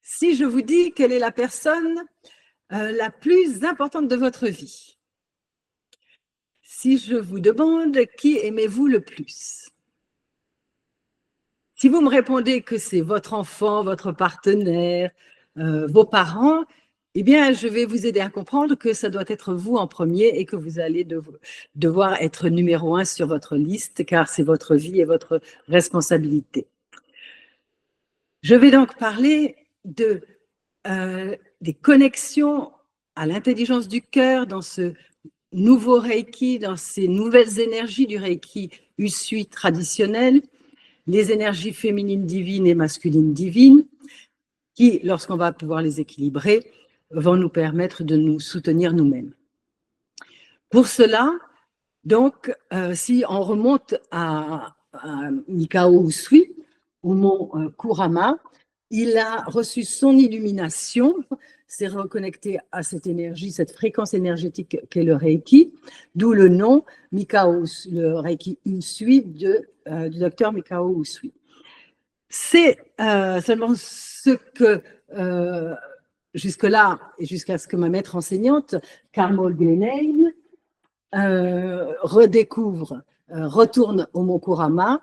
Si je vous dis quelle est la personne la plus importante de votre vie, si je vous demande qui aimez-vous le plus, si vous me répondez que c'est votre enfant, votre partenaire, vos parents, eh bien, je vais vous aider à comprendre que ça doit être vous en premier et que vous allez devoir être numéro 1 sur votre liste, car c'est votre vie et votre responsabilité. Je vais donc parler des connexions à l'intelligence du cœur dans ce nouveau Reiki, dans ces nouvelles énergies du Reiki Usui traditionnel, les énergies féminines divines et masculines divines, qui, lorsqu'on va pouvoir les équilibrer, vont nous permettre de nous soutenir nous-mêmes. Pour cela, donc, si on remonte à Mikao Usui, au mont Kurama, il a reçu son illumination, s'est reconnecté à cette énergie, cette fréquence énergétique qu'est le Reiki, d'où le nom Mikao, le Reiki Usui du docteur Mikao Usui. C'est seulement ce que, jusque-là, et jusqu'à ce que ma maître enseignante, Carmel Glenheim, retourne au mont Kurama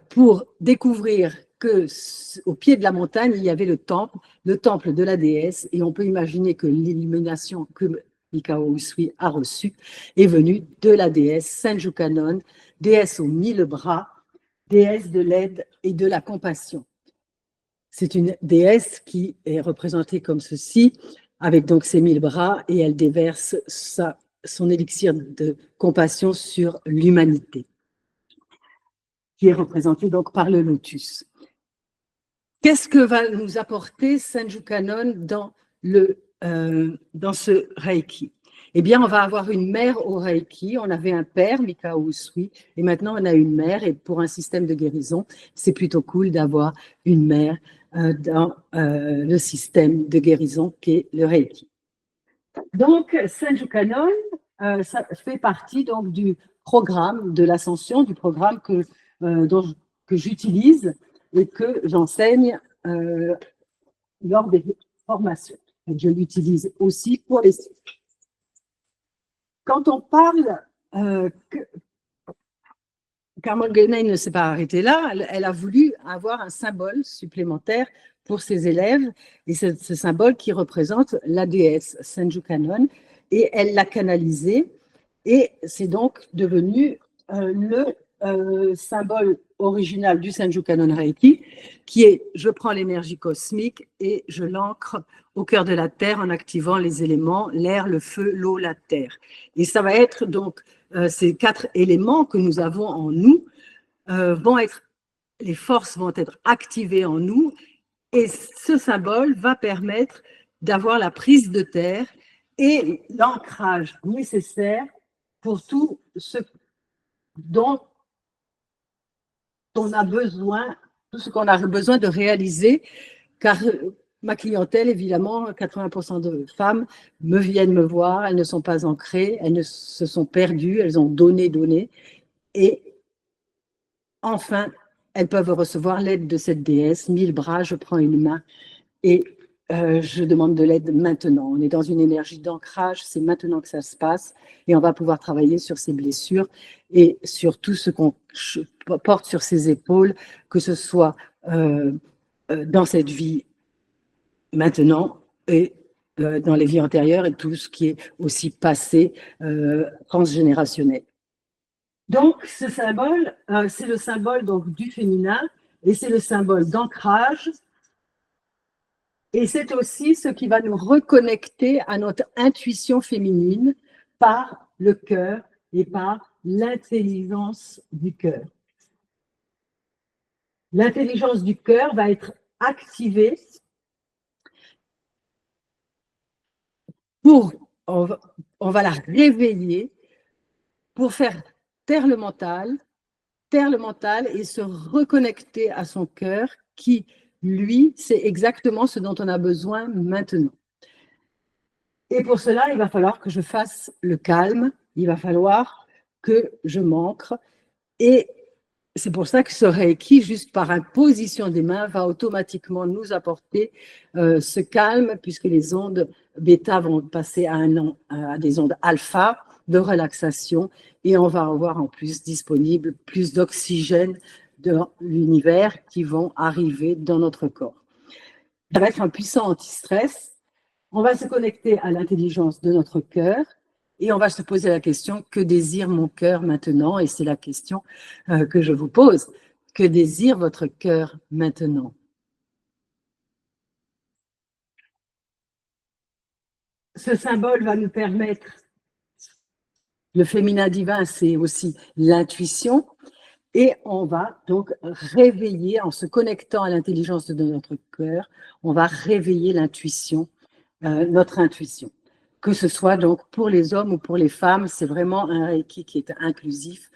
pour découvrir qu'au pied de la montagne, il y avait le temple de la déesse, et on peut imaginer que l'illumination que Mikao Usui a reçue est venue de la déesse Senju Kannon, déesse aux 1000 bras, déesse de l'aide et de la compassion. C'est une déesse qui est représentée comme ceci, avec donc ses 1000 bras, et elle déverse son élixir de compassion sur l'humanité, qui est représenté donc par le lotus. Qu'est-ce que va nous apporter Senju Kannon dans ce Reiki? Eh bien, on va avoir une mère au Reiki. On avait un père, Mikao Usui, et maintenant on a une mère. Et pour un système de guérison, c'est plutôt cool d'avoir une mère dans le système de guérison qu'est le Reiki. Donc, Senju Kannon, ça fait partie donc du programme de l'ascension, du programme que j'utilise et que j'enseigne lors des formations. Et je l'utilise aussi pour les sites. Quand on parle, Carmel Glenheim ne s'est pas arrêtée là, elle a voulu avoir un symbole supplémentaire pour ses élèves, et ce symbole qui représente la déesse Senju Kannon, et elle l'a canalisé, et c'est donc devenu le symbole original du Senju Kannon Reiki, qui est « je prends l'énergie cosmique et je l'ancre au cœur de la Terre en activant les éléments, l'air, le feu, l'eau, la terre ». Et ça va être donc ces 4 éléments que nous avons en nous, les forces vont être activées en nous, et ce symbole va permettre d'avoir la prise de terre et l'ancrage nécessaire pour tout ce dont on a besoin, tout ce qu'on a besoin de réaliser, car ma clientèle, évidemment, 80% de femmes viennent me voir, elles ne sont pas ancrées, elles se sont perdues, elles ont donné, et enfin, elles peuvent recevoir l'aide de cette déesse, 1000 bras, je prends une main, et je demande de l'aide maintenant. On est dans une énergie d'ancrage, c'est maintenant que ça se passe, et on va pouvoir travailler sur ces blessures et sur tout ce qu'on porte sur ses épaules, que ce soit dans cette vie maintenant et dans les vies antérieures, et tout ce qui est aussi passé transgénérationnel. Donc, ce symbole, c'est le symbole donc, du féminin, et c'est le symbole d'ancrage. Et c'est aussi ce qui va nous reconnecter à notre intuition féminine par le cœur et par l'intelligence du cœur. L'intelligence du cœur va être activée on va la réveiller pour faire taire le mental et se reconnecter à son cœur qui, lui, c'est exactement ce dont on a besoin maintenant. Et pour cela, il va falloir que je fasse le calme, il va falloir que je m'ancre. Et c'est pour ça que ce Reiki, juste par imposition des mains, va automatiquement nous apporter ce calme, puisque les ondes bêta vont passer à des ondes alpha de relaxation, et on va avoir en plus disponible plus d'oxygène de l'univers qui vont arriver dans notre corps. Ça va être un puissant anti-stress. On va se connecter à l'intelligence de notre cœur et on va se poser la question, que désire mon cœur maintenant? Et c'est la question que je vous pose. Que désire votre cœur maintenant? Ce symbole va nous permettre, le féminin divin, c'est aussi l'intuition, et on va donc réveiller, en se connectant à l'intelligence de notre cœur, on va réveiller l'intuition, notre intuition. Que ce soit donc pour les hommes ou pour les femmes, c'est vraiment un Reiki qui est inclusif.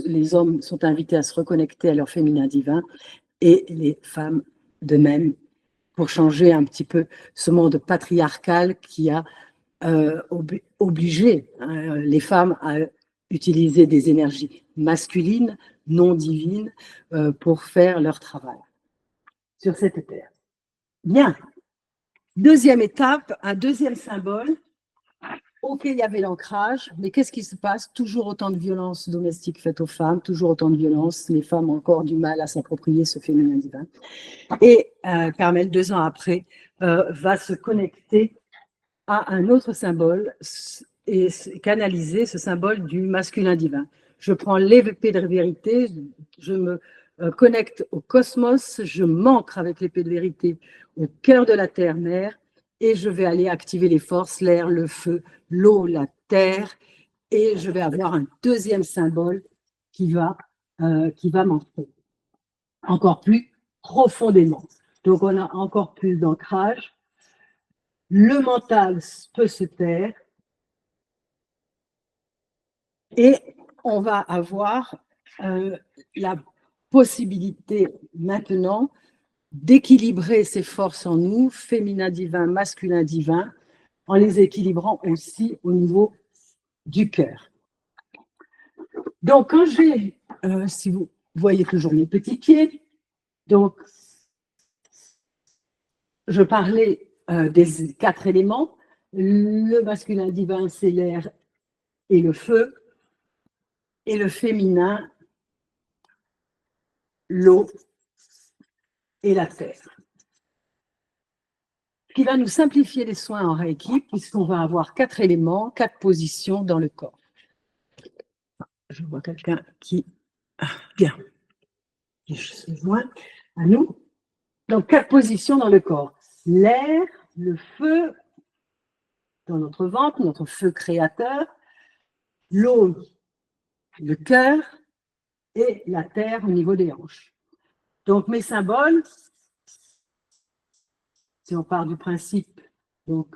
Les hommes sont invités à se reconnecter à leur féminin divin et les femmes de même, pour changer un petit peu ce monde patriarcal qui a obligé les femmes à utiliser des énergies masculines, non divines, pour faire leur travail sur cette terre. Bien. Deuxième étape, un deuxième symbole. Ok, il y avait l'ancrage, mais qu'est-ce qui se passe? Toujours autant de violences domestiques faites aux femmes, toujours autant de violences. Les femmes ont encore du mal à s'approprier ce féminin divin. Et Carmel, 2 ans après, va se connecter à un autre symbole et canaliser ce symbole du masculin divin. Je prends l'épée de vérité, je me connecte au cosmos, je m'ancre avec l'épée de vérité au cœur de la terre-mère et je vais aller activer les forces, l'air, le feu, l'eau, la terre, et je vais avoir un deuxième symbole qui va m'ancrer encore plus profondément. Donc on a encore plus d'ancrage. Le mental peut se taire et on va avoir la possibilité maintenant d'équilibrer ces forces en nous, féminin divin, masculin divin, en les équilibrant aussi au niveau du cœur. Donc, quand j'ai, si vous voyez toujours mes petits pieds, donc, je parlais des 4 éléments. Le masculin divin, c'est l'air et le feu, et le féminin, l'eau et la terre. Ce qui va nous simplifier les soins en Reiki, puisqu'on va avoir 4 éléments, 4 positions dans le corps. Je vois quelqu'un qui... bien. Je suis joint à nous. Donc, 4 positions dans le corps. L'air, le feu dans notre ventre, notre feu créateur, l'eau, le cœur, et la terre au niveau des hanches. Donc, mes symboles, si on part du principe donc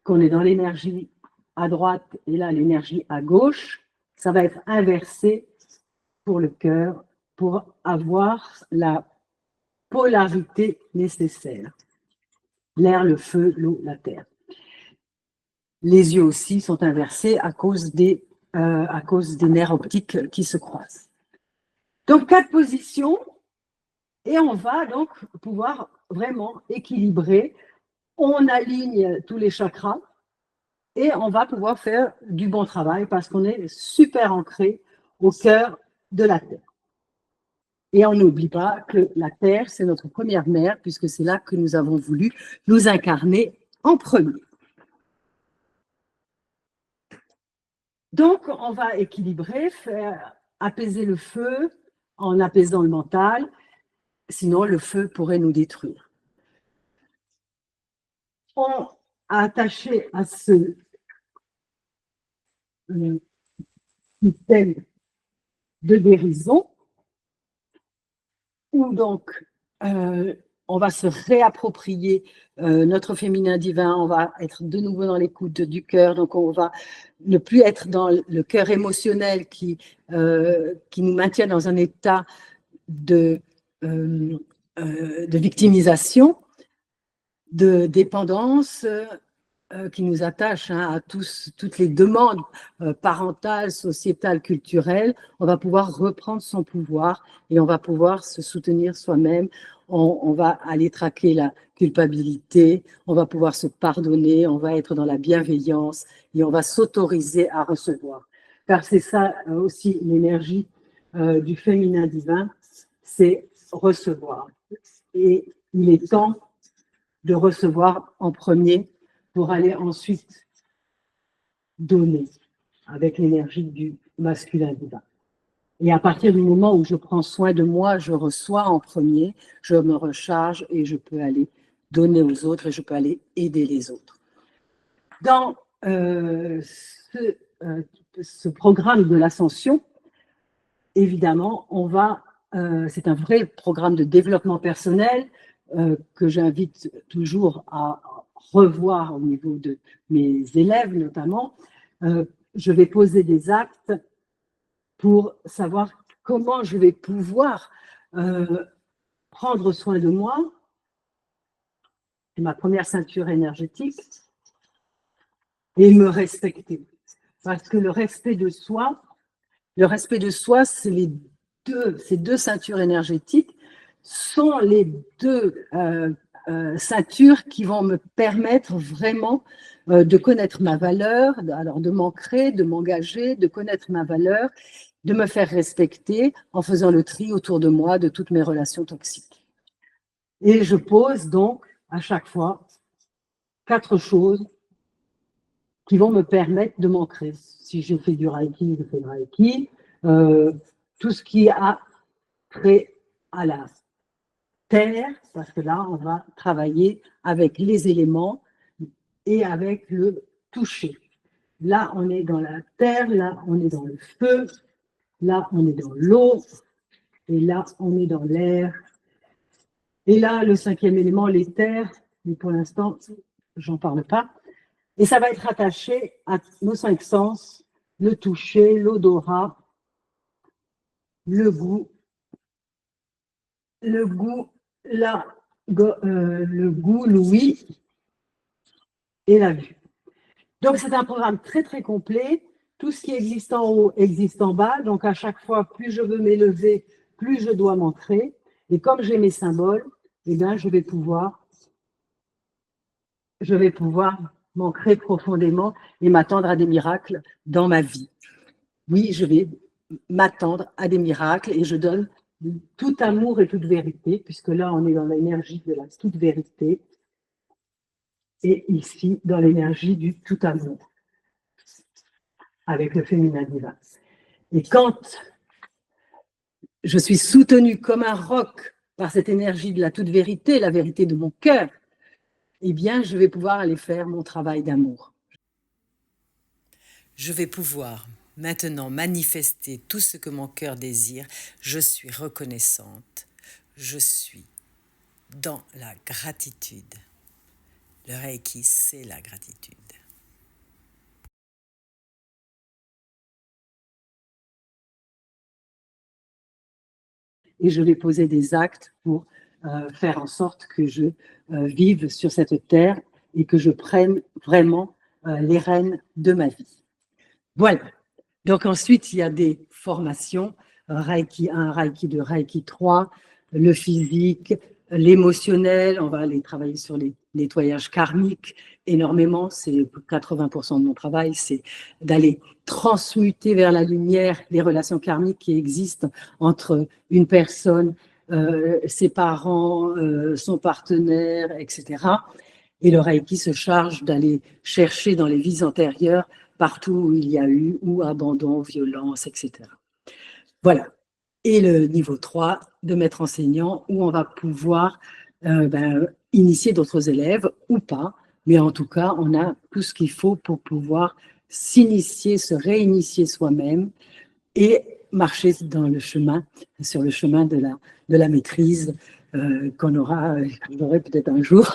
qu'on est dans l'énergie à droite et là l'énergie à gauche, ça va être inversé pour le cœur pour avoir la polarité nécessaire. L'air, le feu, l'eau, la terre. Les yeux aussi sont inversés à cause des nerfs optiques qui se croisent. Donc, 4 positions, et on va donc pouvoir vraiment équilibrer. On aligne tous les chakras et on va pouvoir faire du bon travail parce qu'on est super ancré au cœur de la Terre. Et on n'oublie pas que la Terre, c'est notre première mère, puisque c'est là que nous avons voulu nous incarner en premier. Donc, on va équilibrer, faire apaiser le feu en apaisant le mental, sinon le feu pourrait nous détruire. On a attaché à ce système de guérison, où donc on va se réapproprier notre féminin divin, on va être de nouveau dans l'écoute du cœur, donc on va ne plus être dans le cœur émotionnel qui nous maintient dans un état de victimisation, de dépendance, qui nous attache à toutes les demandes parentales, sociétales, culturelles, on va pouvoir reprendre son pouvoir et on va pouvoir se soutenir soi-même. On va aller traquer la culpabilité, on va pouvoir se pardonner, on va être dans la bienveillance et on va s'autoriser à recevoir. Car c'est ça aussi l'énergie du féminin divin, c'est recevoir. Et il est temps de recevoir en premier pour aller ensuite donner avec l'énergie du masculin divin. Et à partir du moment où je prends soin de moi, je reçois en premier, je me recharge et je peux aller donner aux autres et je peux aller aider les autres. Dans ce programme de l'ascension, évidemment, c'est un vrai programme de développement personnel que j'invite toujours à revoir au niveau de mes élèves notamment. Je vais poser des actes pour savoir comment je vais pouvoir prendre soin de moi. C'est ma première ceinture énergétique et me respecter. Parce que le respect de soi, ces deux ceintures énergétiques sont les deux ceintures qui vont me permettre vraiment de connaître ma valeur, alors de m'ancrer, de m'engager, de connaître ma valeur, de me faire respecter en faisant le tri autour de moi de toutes mes relations toxiques. Et je pose donc à chaque fois 4 choses qui vont me permettre de m'ancrer. Si je fais du Reiki, je fais du Reiki. Tout ce qui a trait à la terre, parce que là, on va travailler avec les éléments et avec le toucher. Là, on est dans la terre, là, on est dans le feu, là, on est dans l'eau, et là, on est dans l'air. Et là, le 5e élément, les terres, mais pour l'instant, j'en parle pas. Et ça va être attaché à nos 5 sens, le toucher, l'odorat, le goût, l'ouïe et la vue. Donc, c'est un programme très, très complet. Tout ce qui existe en haut existe en bas. Donc, à chaque fois, plus je veux m'élever, plus je dois m'ancrer. Et comme j'ai mes symboles, eh bien, je vais pouvoir m'ancrer profondément et m'attendre à des miracles dans ma vie. Oui, je vais m'attendre à des miracles et je donne tout amour et toute vérité, puisque là, on est dans l'énergie de la toute vérité et ici, dans l'énergie du tout amour, avec le féminin divin. Et quand je suis soutenue comme un roc par cette énergie de la toute vérité, la vérité de mon cœur, eh bien, je vais pouvoir aller faire mon travail d'amour. Je vais pouvoir maintenant manifester tout ce que mon cœur désire. Je suis reconnaissante. Je suis dans la gratitude. Le Reiki, c'est la gratitude. Et je vais poser des actes pour faire en sorte que je vive sur cette terre et que je prenne vraiment les rênes de ma vie. Voilà. Donc ensuite, il y a des formations, Reiki 1, Reiki 2, Reiki 3, le physique, l'émotionnel, on va aller travailler sur les nettoyages karmiques énormément, c'est 80% de mon travail, c'est d'aller transmuter vers la lumière les relations karmiques qui existent entre une personne, ses parents, son partenaire, etc. Et le Reiki se charge d'aller chercher dans les vies antérieures partout où il y a eu ou abandon, violence, etc. Voilà. Et le niveau 3 de maître enseignant où on va pouvoir initier d'autres élèves ou pas, mais en tout cas, on a tout ce qu'il faut pour pouvoir s'initier, se réinitier soi-même et marcher dans le chemin, sur le chemin de la maîtrise qu'on j'aurai peut-être un jour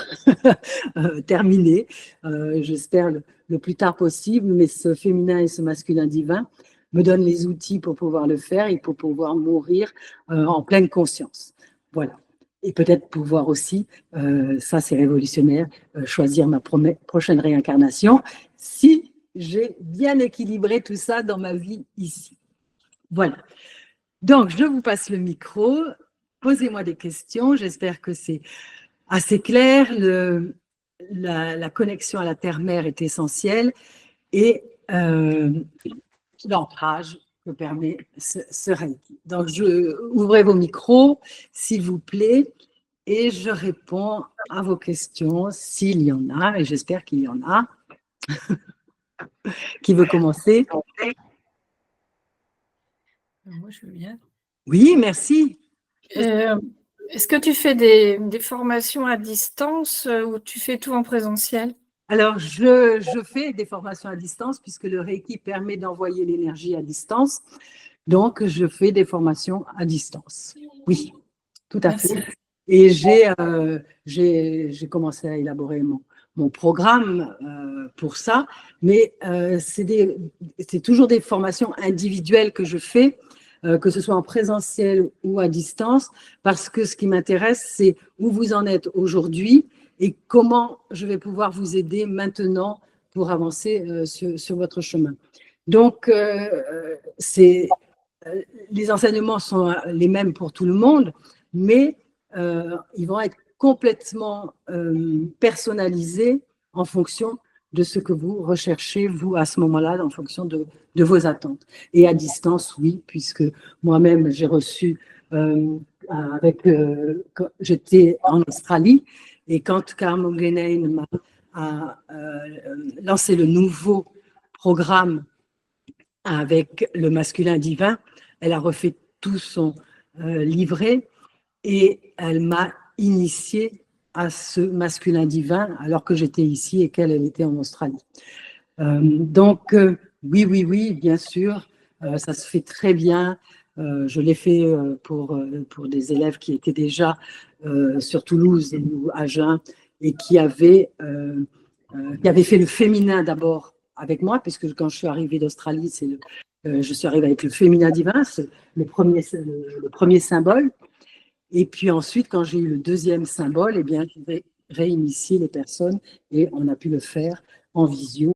terminé, j'espère le plus tard possible, mais ce féminin et ce masculin divin me donnent les outils pour pouvoir le faire et pour pouvoir mourir en pleine conscience. Voilà. et peut-être pouvoir aussi, ça c'est révolutionnaire, choisir ma prochaine réincarnation si j'ai bien équilibré tout ça dans ma vie ici. Voilà. Donc, je vous passe le micro. Posez-moi des questions. J'espère que c'est assez clair. La connexion à la terre-mère est essentielle et l'ancrage que permet ce Reiki. Donc, ouvrez vos micros, s'il vous plaît, et je réponds à vos questions s'il y en a, et j'espère qu'il y en a. Qui veut commencer? Moi, je veux bien. Oui, merci. Est-ce que tu fais des formations à distance ou tu fais tout en présentiel? Alors, je fais des formations à distance puisque le Reiki permet d'envoyer l'énergie à distance. Donc, je fais des formations à distance. Oui, tout à Merci. fait. Et j'ai commencé à élaborer mon programme pour ça, mais c'est toujours des formations individuelles que je fais, que ce soit en présentiel ou à distance, parce que ce qui m'intéresse, c'est où vous en êtes aujourd'hui et comment je vais pouvoir vous aider maintenant pour avancer sur votre chemin. Donc, les enseignements sont les mêmes pour tout le monde, mais ils vont être complètement personnalisés en fonction de ce que vous recherchez, vous, à ce moment-là, en fonction de vos attentes. Et à distance, oui, puisque moi-même, j'ai reçu, j'étais en Australie, et quand Carmen Genein a lancé le nouveau programme avec le masculin divin, elle a refait tout son livret et elle m'a initiée à ce masculin divin alors que j'étais ici et qu'elle était en Australie. Donc, oui, bien sûr, ça se fait très bien. Je l'ai fait pour des élèves qui étaient déjà sur Toulouse ou à Agen et qui avaient fait le féminin d'abord avec moi, puisque quand je suis arrivée d'Australie, je suis arrivée avec le féminin divin, c'est le premier symbole. Et puis ensuite, quand j'ai eu le deuxième symbole, eh bien, j'ai réinitié les personnes et on a pu le faire en visio